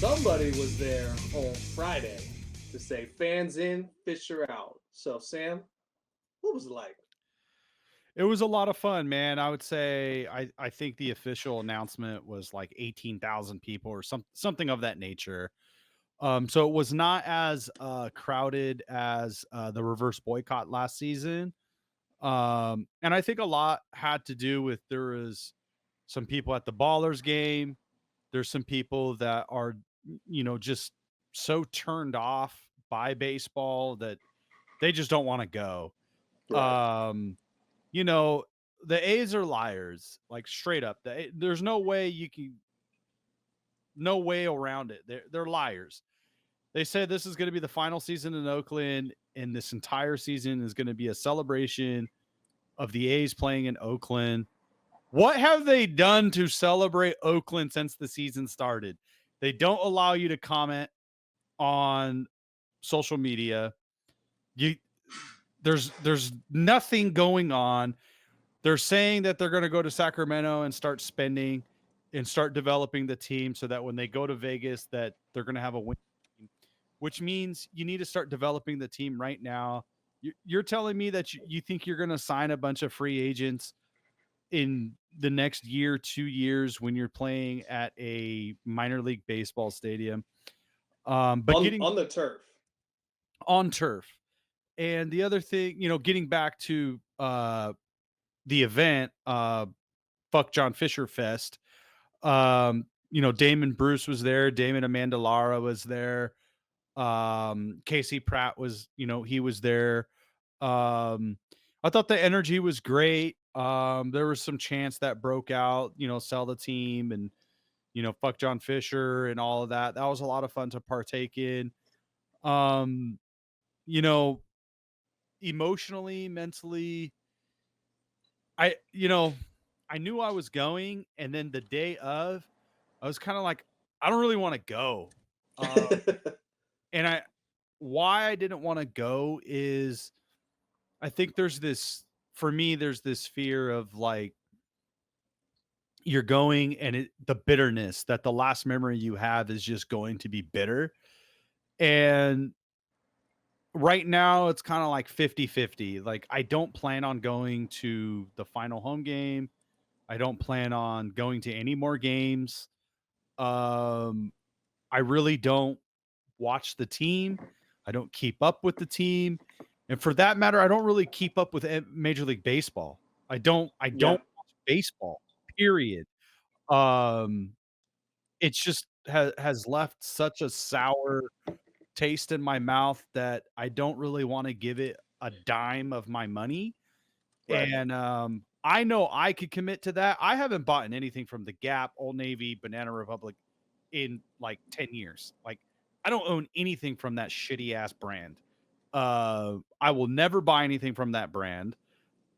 somebody was there on Friday to say fans in, Fisher out. So, Sam, what was it like? It was a lot of fun, man. I would say I think the official announcement was like 18,000 people or something of that nature. So it was not as crowded as the reverse boycott last season. And I think a lot had to do with there was some people at the Ballers game. There's some people that are, just so turned off by baseball that they just don't want to go. Right. Um, you know, the A's are liars, like straight up. There's no way around it. They're liars. They said this is going to be the final season in Oakland, and this entire season is going to be a celebration of the A's playing in Oakland. What have they done to celebrate Oakland since the season started? They don't allow you to comment on social media. You there's nothing going on. They're saying that they're going to go to Sacramento and start spending and start developing the team so that when they go to Vegas that they're going to have a win team, which means you need to start developing the team right now. You're telling me that you think you're going to sign a bunch of free agents in the next year, 2 years when you're playing at a minor league baseball stadium, but getting On the turf. on turf. And the other thing, getting back to the event, Fuck John Fisher Fest. Damon Bruce was there. Damon Amanda Lara was there. Casey Pratt was, he was there. Um, I thought the energy was great. There was some chants that broke out, sell the team and, fuck John Fisher and all of that. That was a lot of fun to partake in. Um, you know, Emotionally, mentally, I, you know, I knew I was going, and then the day of, I was kind of like, I don't really want to go. And why I didn't want to go is I think for me, there's this fear of like, you're going and the bitterness that the last memory you have is just going to be bitter. And right now it's kind of like 50-50. Like, I don't plan on going to the final home game. I don't plan on going to any more games. Um, I really don't watch the team. I don't keep up with the team. And for that matter, I don't really keep up with Major League Baseball. I don't Yeah. watch baseball. Period. Um, it's just has left such a sour taste in my mouth that I don't really want to give it a dime of my money. Right. And I know I could commit to that. I haven't bought anything from the Gap, Old Navy, Banana Republic in like 10 years. Like, I don't own anything from that shitty ass brand. I will never buy anything from that brand.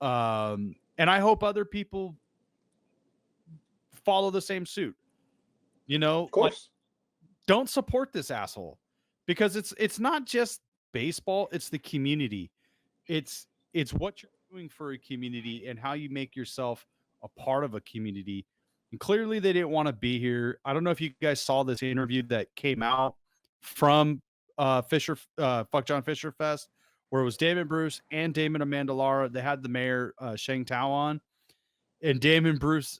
And I hope other people follow the same suit. Of Like, course. don't support this asshole because it's not just baseball, it's the community. It's what you're doing for a community and how you make yourself a part of a community. And clearly they didn't want to be here. I don't know if you guys saw this interview that came out from Fisher Fuck John Fisher Fest, where it was Damon Bruce and Damon Amanda Lara. They had the mayor Sheng Tao on, and Damon Bruce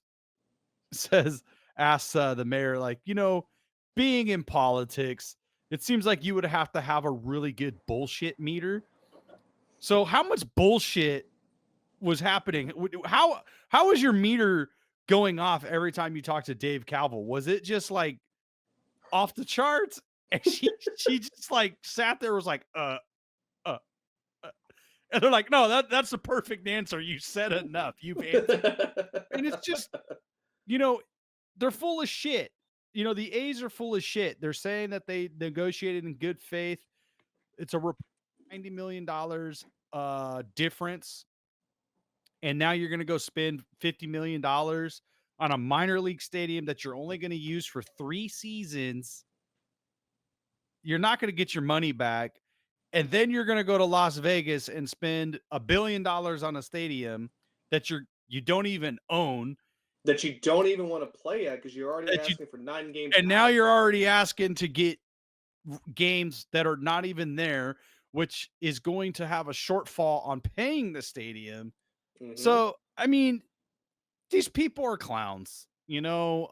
asks the mayor, like, being in politics, it seems like you would have to have a really good bullshit meter. So how much bullshit was happening? How was your meter going off every time you talked to Dave Calvel? Was it just like off the charts? And she just like sat there, was like, uh, uh. And they're like, no, that's the perfect answer. You said enough. You've answered. And it's just, you know, they're full of shit. The A's are full of shit. They're saying that they negotiated in good faith. It's a $90 million difference, and now you're going to go spend $50 million on a minor league stadium that you're only going to use for 3 seasons. You're not going to get your money back, and then you're going to go to Las Vegas and spend $1 billion on a stadium that you don't even own, that you don't even want to play at because you're already that you asking for 9 games and now out you're there. already asking to get games that are not even there, which is going to have a shortfall on paying the stadium. Hmm. So, I mean, these people are clowns, you know.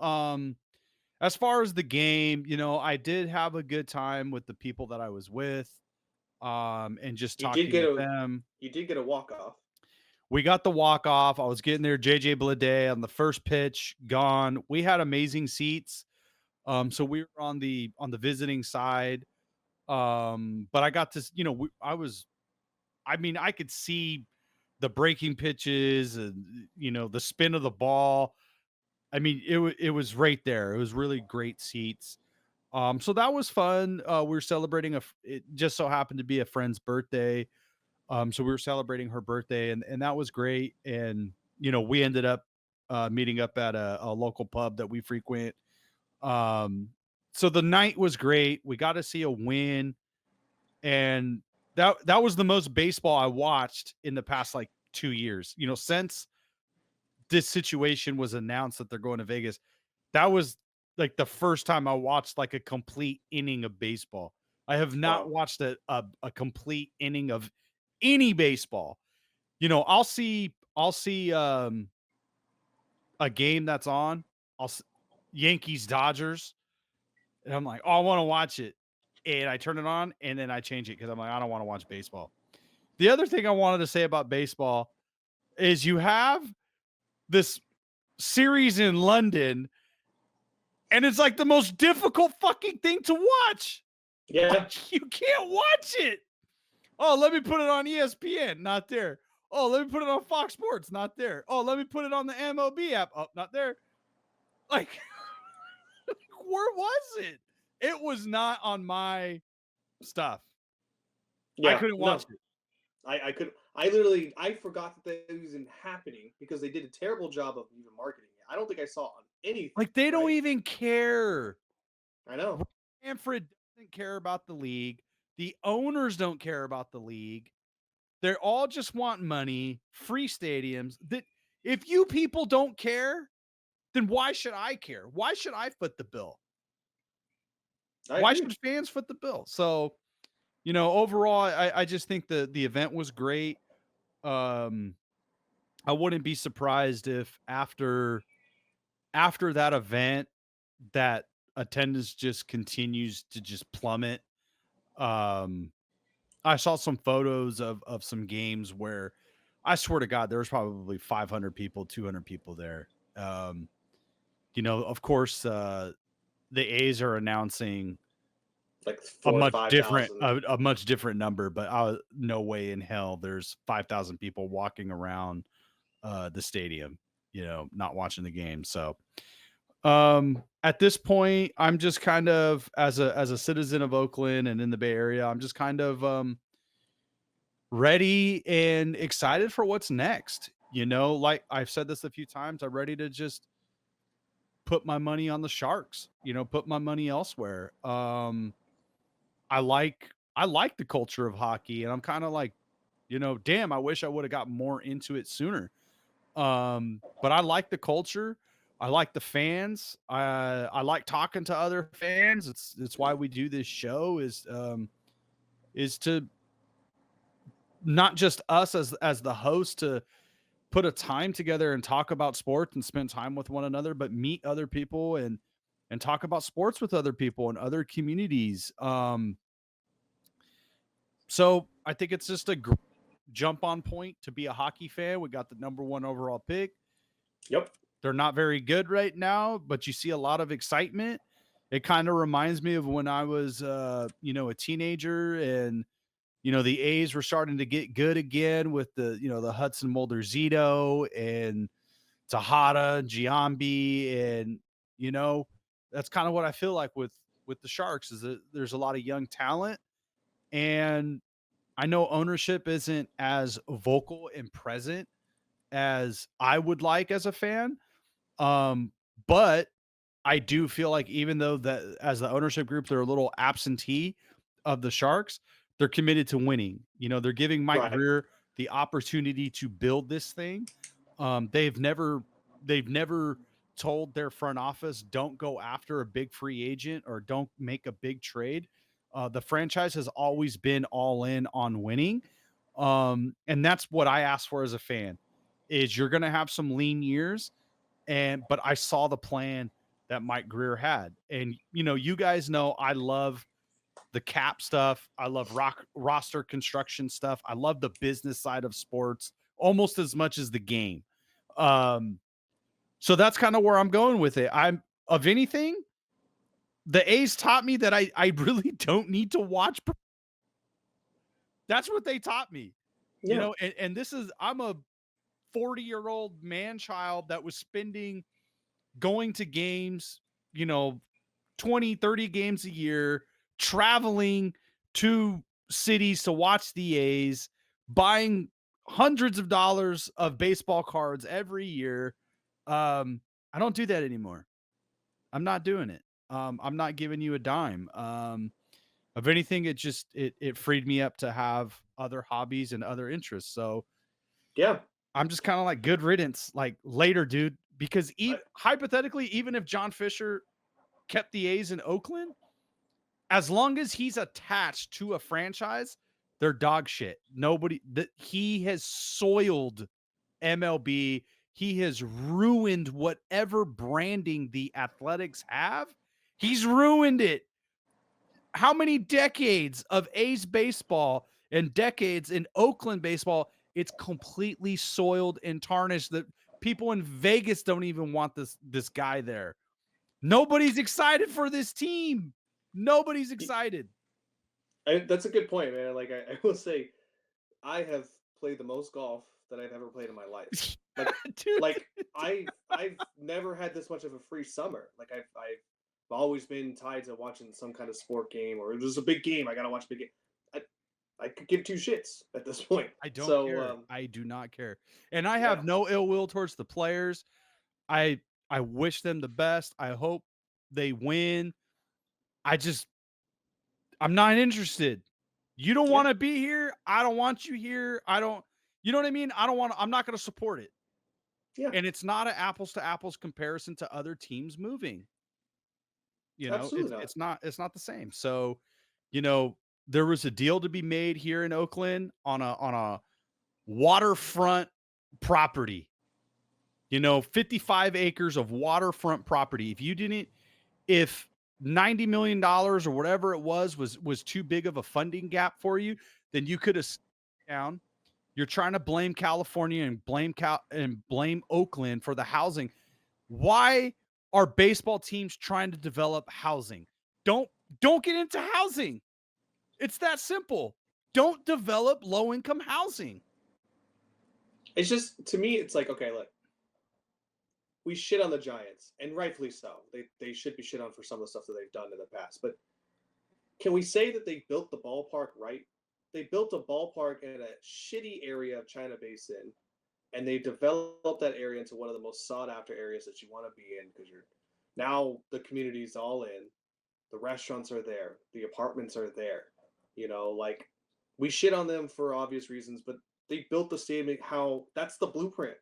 As far as the game, you know, I did have a good time with the people that I was with, and just You did talking get with a them. you did get a walk off. We got the walk off. I was getting there. JJ Blade on the first pitch, gone. We had amazing seats. So we were on the visiting side. But I got to, you know, I mean, I could see the breaking pitches and the spin of the ball. I mean, it was right there. It was really great seats. So that was fun. We were celebrating it just so happened to be a friend's birthday. So we were celebrating her birthday, and that was great. And we ended up meeting up at a local pub that we frequent. Um, so the night was great. We got to see a win, and that was the most baseball I watched in the past like 2 years. Since this situation was announced that they're going to Vegas, that was like the first time I watched like a complete inning of baseball. I have not Wow. watched a complete inning of any baseball. I'll see a game that's on, I'll s- Yankees Dodgers, and I'm like, "Oh, I want to watch it." And I turn it on and then I change it cuz I'm like, I don't want to watch baseball. The other thing I wanted to say about baseball is you have this series in London and it's like the most difficult fucking thing to watch. Yeah. Like you can't watch it. Oh, let me put it on ESPN, not there. Oh, let me put it on Fox Sports, not there. Oh, let me put it on the MLB app. Oh, not there. Like where was it? It was not on my stuff. I Yeah. couldn't watch No. it. I forgot that that was even happening because they did a terrible job of even marketing it. I don't think I saw it on anything, Like they don't right? even care. I know. Manfred doesn't care about the league. The owners don't care about the league. They're all just want money, free stadiums. That if you people don't care, then why should I care? Why should I foot the bill? I Why agree. should fans foot the bill? So, overall, I just think the event was great. Um, I wouldn't be surprised if after that event that attendance just continues to just plummet. Um, I saw some photos of some games where I swear to God, there was probably 500 people, 200 people there. Um, of course, the A's are announcing Like a four or much five different thousand. a much different number, but no way in hell there's 5,000 people walking around the stadium, not watching the game. So, at this point, I'm just kind of as a citizen of Oakland and in the Bay Area, I'm just kind of ready and excited for what's next. Like I've said this a few times, I'm ready to just put my money on the Sharks, put my money elsewhere. I like the culture of hockey and I'm kind of like, damn, I wish I would have got more into it sooner. But I like the culture. I like the fans. I like talking to other fans. It's why we do this show is to not just us as the host to put a time together and talk about sports and spend time with one another, but meet other people and talk about sports with other people and other communities. So I think it's just a jump on point to be a hockey fan. We got the number one overall pick. Yep. They're not very good right now, but you see a lot of excitement. It kind of reminds me of when I was, a teenager and the A's were starting to get good again with the Hudson Mulder Zito and Tejada, Giambi, and you know, that's kind of what I feel like with the Sharks is that there's a lot of young talent, and I know ownership isn't as vocal and present as I would like as a fan. But I do feel like even though that as the ownership group, they're a little absentee of the Sharks, they're committed to winning. They're giving Mike Right. Greer the opportunity to build this thing. They've never they've never told their front office, don't go after a big free agent or don't make a big trade. The franchise has always been all in on winning. And that's what I asked for as a fan is you're going to have some lean years. But I saw the plan that Mike Greer had. And, you guys know, I love the cap stuff. I love roster construction stuff. I love the business side of sports almost as much as the game. Um, so that's kind of where I'm going with it. I'm of anything, the A's taught me that I really don't need to watch. That's what they taught me, Yeah. and this is, I'm a 40-year-old man child that was going to games, 20, 30 games a year, traveling to cities to watch the A's, buying hundreds of dollars of baseball cards every year. I don't do that anymore. I'm not doing it. I'm not giving you a dime. Of anything, it freed me up to have other hobbies and other interests. So Yeah. I'm just kind of like good riddance, like later, dude. Because I, hypothetically, even if John Fisher kept the A's in Oakland, as long as he's attached to a franchise, they're dog shit. He has soiled MLB. He has ruined whatever branding the Athletics have. He's ruined it. How many decades of A's baseball and decades in Oakland baseball? It's completely soiled and tarnished that people in Vegas don't even want this guy there. Nobody's excited for this team. Nobody's excited. that's a good point, man. Like I will say, I have played the most golf that I've ever played in my life. Like, Dude. I've never had this much of a free summer. Like I've always been tied to watching some kind of sport game, or if there's a big game, I gotta watch a big game. I could give two shits at this point. I don't So care. I do not care. And I yeah, have no ill will towards the players. I wish them the best. I hope they win. I'm not interested. You don't yeah, want to be here. I don't want you here. You know what I mean? I'm not going to support it. yeah, And it's not an apples to apples comparison to other teams moving. absolutely not. It's not the same. So, there was a deal to be made here in Oakland on a waterfront property. 55 acres of waterfront property. If $90 million or whatever it was too big of a funding gap for you, then you could have down. You're trying to blame California and blame Oakland for the housing. Why are baseball teams trying to develop housing? Don't get into housing. It's that simple. Don't develop low income housing. It's just, to me, it's like, okay, look, we shit on the Giants, and rightfully so. They should be shit on for some of the stuff that they've done in the past. But can we say that they built the ballpark right? They built a ballpark in a shitty area of China Basin, and they developed that area into one of the most sought after areas that you want to be in, because you're now, the community's all in, the restaurants are there, the apartments are there. Like, we shit on them for obvious reasons, but they built the stadium. How That's the blueprint.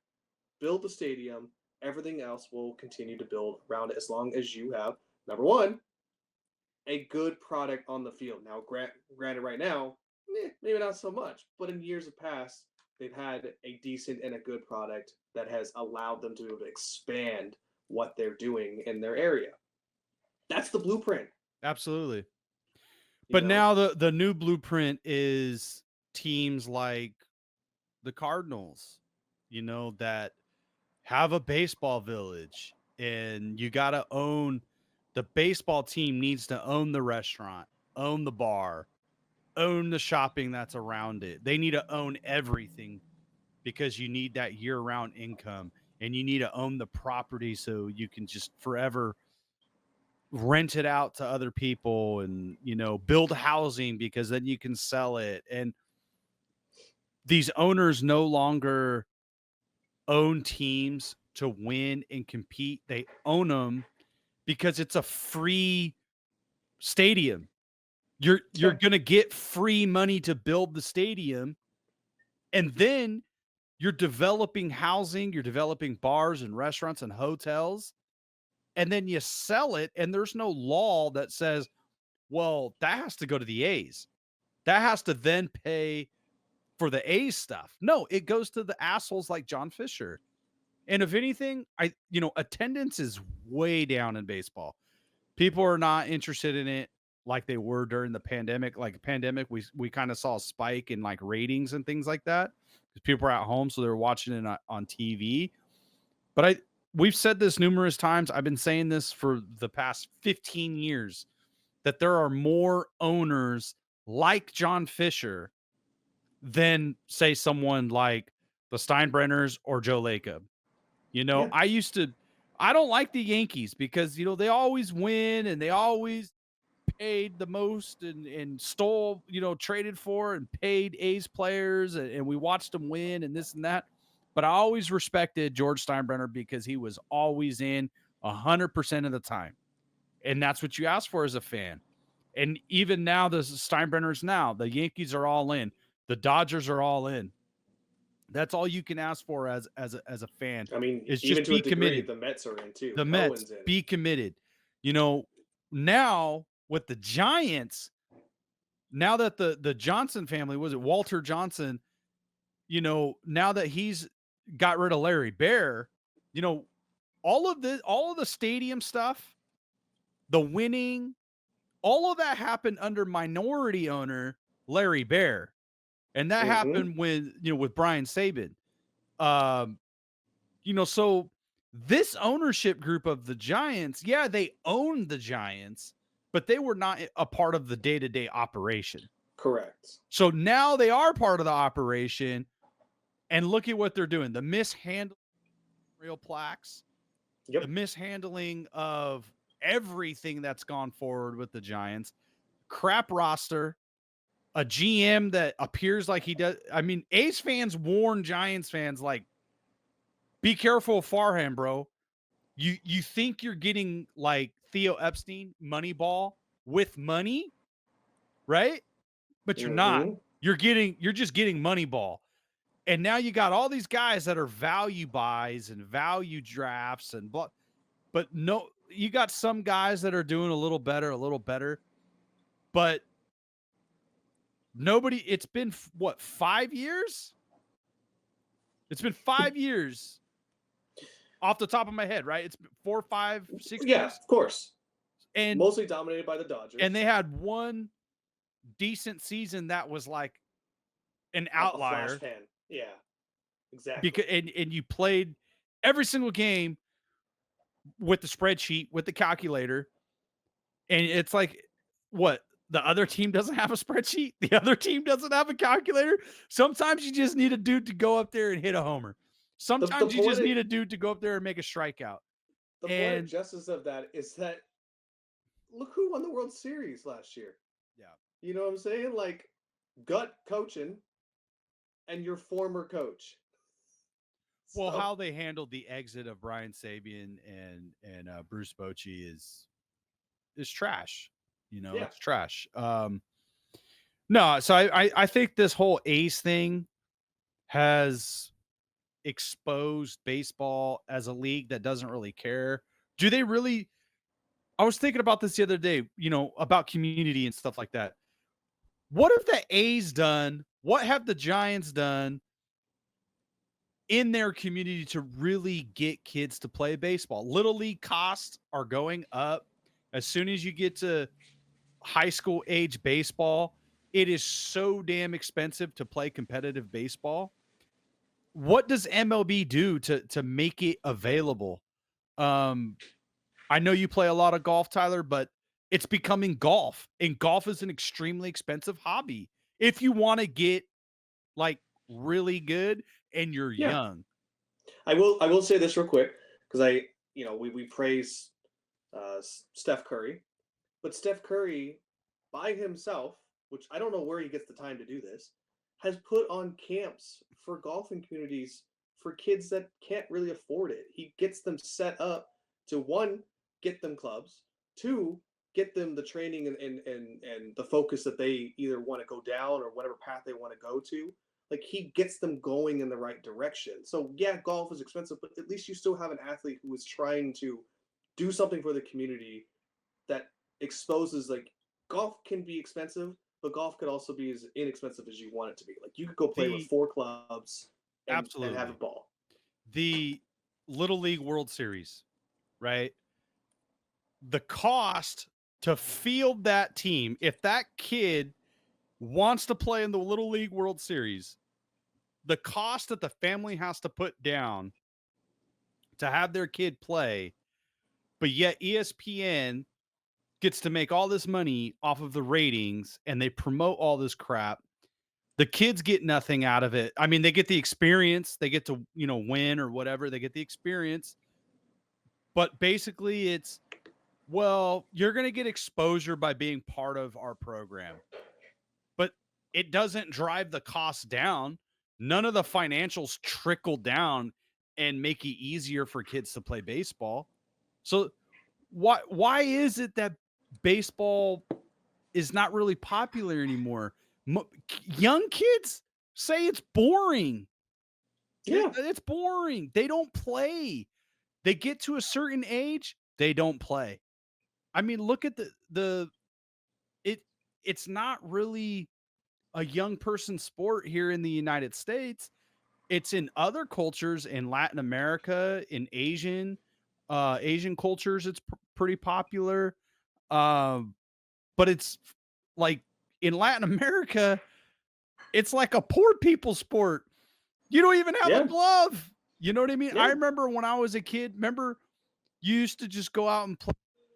Build the stadium. Everything else will continue to build around it, as long as you have, number one, a good product on the field. Now, granted, right now, maybe not so much, but in years of past, they've had a decent and a good product that has allowed them to be able to expand what they're doing in their area. That's the blueprint, Absolutely. you But know? now the new blueprint is teams like the Cardinals, that have a baseball village, and you got to own the baseball team needs to own the restaurant, own the bar, own the shopping that's around it. They need to own everything because you need that year-round income, and you need to own the property so you can just forever rent it out to other people and build housing because then you can sell it. And these owners no longer own teams to win and compete. They own them because it's a free stadium. You're Yeah. going to get free money to build the stadium, and then You're developing housing, you're developing bars and restaurants and hotels, and then you sell it, and there's no law that says, well, that has to go to the A's. That has to then pay for the A's stuff. No, it goes to the assholes like John Fisher. And if anything, attendance is way down in baseball. People are not interested in it like they were during the pandemic. Like pandemic, we kind of saw a spike in like ratings and things like that because people were at home, so they were watching it on TV. But we've said this numerous times. I've been saying this for the past 15 years that there are more owners like John Fisher than say someone like the Steinbrenners or Joe Lacob. Yeah. I don't like the Yankees because, they always win and they always paid the most and stole, traded for and paid A's players and we watched them win and this and that. But I always respected George Steinbrenner because he was always in 100% of the time. And that's what you ask for as a fan. And even now, the Steinbrenners the Yankees are all in. The Dodgers are all in. That's all you can ask for as a fan I mean, is even just to a be degree, committed. the Mets are in too. The Mets, Cohen's in. be committed. You know, now with the Giants, now that the Johnson family, was it Walter Johnson, now that he's got rid of Larry Bear, all of the stadium stuff, the winning, all of that happened under minority owner Larry Bear. And that Mm-hmm. happened with Brian Saban. Um, so this ownership group of the Giants, yeah, they owned the Giants, but they were not a part of the day-to-day operation. Correct. So now they are part of the operation, and look at what they're doing. The mishandling of real plaques, Yep. the mishandling of everything that's gone forward with the Giants, crap roster, a GM that appears like he does. I mean, A's fans warn Giants fans, like, be careful of Farhan, bro. You think you're getting like Theo Epstein, Moneyball with money, right? But you're not. Mm-hmm. You're just getting Moneyball. And now you got all these guys that are value buys and value drafts and blah. But no, you got some guys that are doing a little better. But nobody, it's been what, 5 years? It's been 5 years off the top of my head, right? It's 4, 5, 6 Yeah, years. of course. And Mostly dominated by the Dodgers. they had one decent season that was like an outlier. A flash pan. Yeah. Exactly. Because and you played every single game with the spreadsheet, with the calculator. And it's like, what? The other team doesn't have a spreadsheet. The other team doesn't have a calculator. Sometimes you just need a dude to go up there and hit a homer. Sometimes you just need a dude to go up there and make a strikeout. The point of justice of that is that look who won the World Series last year. Yeah. You know what I'm saying? Like gut coaching and your former coach. Well, how they handled the exit of Brian Sabian and Bruce Bochy is trash. It's trash. No, so I think this whole Ace thing has exposed baseball as a league that doesn't really care. Do they really? I was thinking about this the other day, about community and stuff like that. What have the A's done? What have the Giants done in their community to really get kids to play baseball? Little league costs are going up. As soon as you get to high school age baseball, it is so damn expensive to play competitive baseball. What does MLB do to make it available? I know you play a lot of golf, Tyler, but it's becoming golf, and golf is an extremely expensive hobby if you want to get like really good and you're young. I will say this real quick because we praise Steph Curry, but Steph Curry by himself, which I don't know where he gets the time to do this, has put on camps for golfing communities for kids that can't really afford it. He gets them set up to, one, get them clubs, two, get them the training and the focus that they either want to go down or whatever path they want to go to. like he gets them going in the right direction. So yeah, golf is expensive, but at least you still have an athlete who is trying to do something for the community that exposes like golf can be expensive, but golf could also be as inexpensive as you want it to be. Like you could go play with The four clubs and have a absolutely. ball. The Little League World Series, right? The cost to field that team, if that kid wants to play in the Little League World Series, the cost that the family has to put down to have their kid play, but yet ESPN gets to make all this money off of the ratings and they promote all this crap. The kids get nothing out of it. I mean, they get the experience, they get to, win or whatever, they get the experience. But basically it's, well, you're going to get exposure by being part of our program. But it doesn't drive the cost down. None of the financials trickle down and make it easier for kids to play baseball. So why is it that baseball is not really popular anymore? Young kids say it's boring. Yeah, It's boring. They don't play. They get to a certain age, they don't play. I mean, look at the it it's not really a young person sport here in the United States. It's in other cultures in Latin America, in Asian cultures, it's pretty popular. Um, but it's like in Latin America, it's like a poor people sport. You don't even have a yeah, glove. You know what I mean? I yeah, remember when I was a kid, remember you used to just go out and play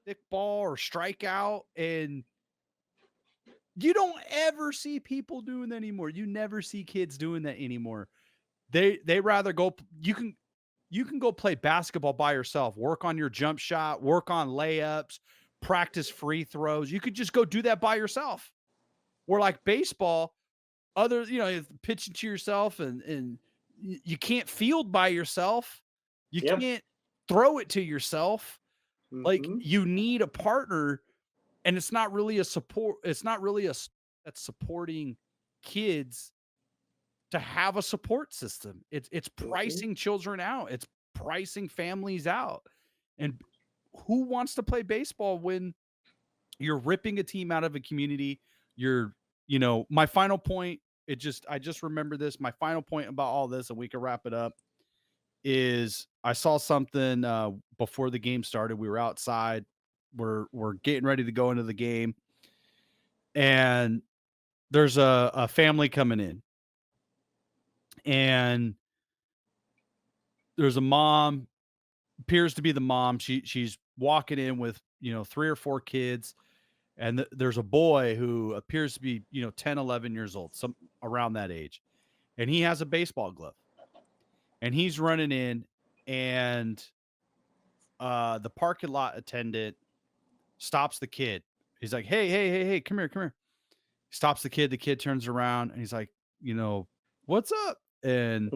stickball or strike out, and you don't ever see people doing that anymore. You never see kids doing that anymore. They rather go you can go play basketball by yourself, work on your jump shot, work on layups, practice free throws. You could just go do that by yourself. Or like baseball, pitching to yourself and you can't field by yourself. You yeah. can't throw it to yourself. Like Hmm. you need a partner, and it's not really a support. It's not really that's supporting kids to have a support system. It's Hmm. pricing children out. It's pricing families out. And who wants to play baseball when you're ripping a team out of a community? You're, my final point, I just remember this. My final point about all this, and we can wrap it up, is I saw something before the game started. We were outside. We're getting ready to go into the game. And there's a family coming in. And there's a mom, appears to be the mom. She's walking in with, 3 or 4 kids, and there's a boy who appears to be, 10, 11 years old, some around that age. And he has a baseball glove. And he's running in, and the parking lot attendant stops the kid. He's like, "Hey, hey, hey, hey, come here, come here." Stops the kid. The kid turns around and he's like, "What's up?" And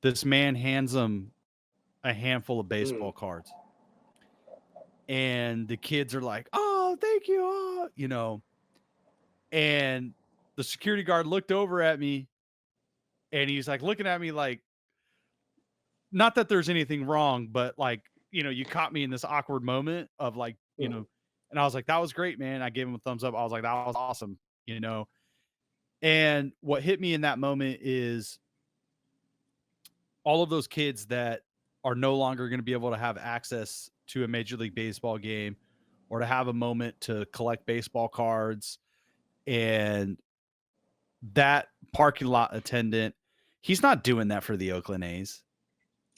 this man hands him a handful of baseball cards. And the kids are like, "Oh, thank you." Oh, and the security guard looked over at me and he's like looking at me like, not that there's anything wrong, but like, you caught me in this awkward moment of like, and I was like, "That was great, man." I gave him a thumbs up. I was like, "That was awesome." And what hit me in that moment is all of those kids that are no longer going to be able to have access to a Major League Baseball game or to have a moment to collect baseball cards. And that parking lot attendant, he's not doing that for the Oakland A's.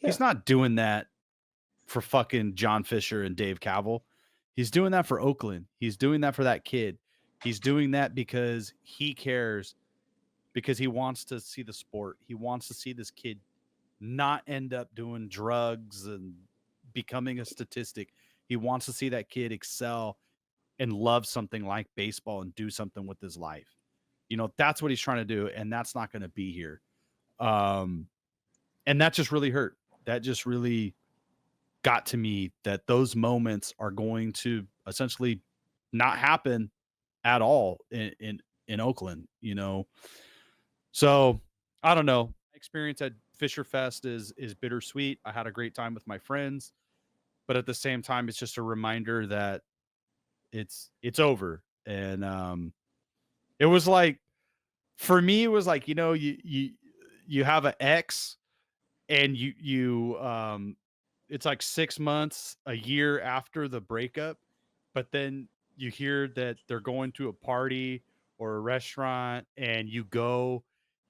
Yeah, He's not doing that for fucking John Fisher and Dave Cavill. He's doing that for Oakland. He's doing that for that kid. He's doing that because he cares, because he wants to see the sport. He wants to see this kid not end up doing drugs and becoming a statistic. He wants to see that kid excel and love something like baseball and do something with his life. That's what he's trying to do, and that's not going to be here. Um, and that just really hurt. That just really got to me, that those moments are going to essentially not happen at all in Oakland. So I don't know. My experience at Fisher Fest is bittersweet. I had a great time with my friends, but at the same time, it's just a reminder that it's over. And it was like for me, it was like, you have an ex and it's like 6 months, a year after the breakup, but then you hear that they're going to a party or a restaurant and you go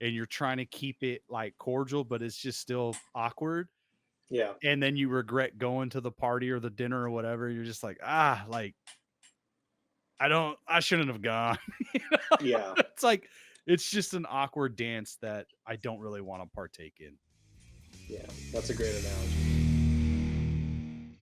and you're trying to keep it like cordial, but it's just still awkward. Yeah, And then you regret going to the party or the dinner or whatever. You're just like, like I shouldn't have gone. You know? yeah, It's like it's just an awkward dance that I don't really want to partake in. yeah. That's a great analogy.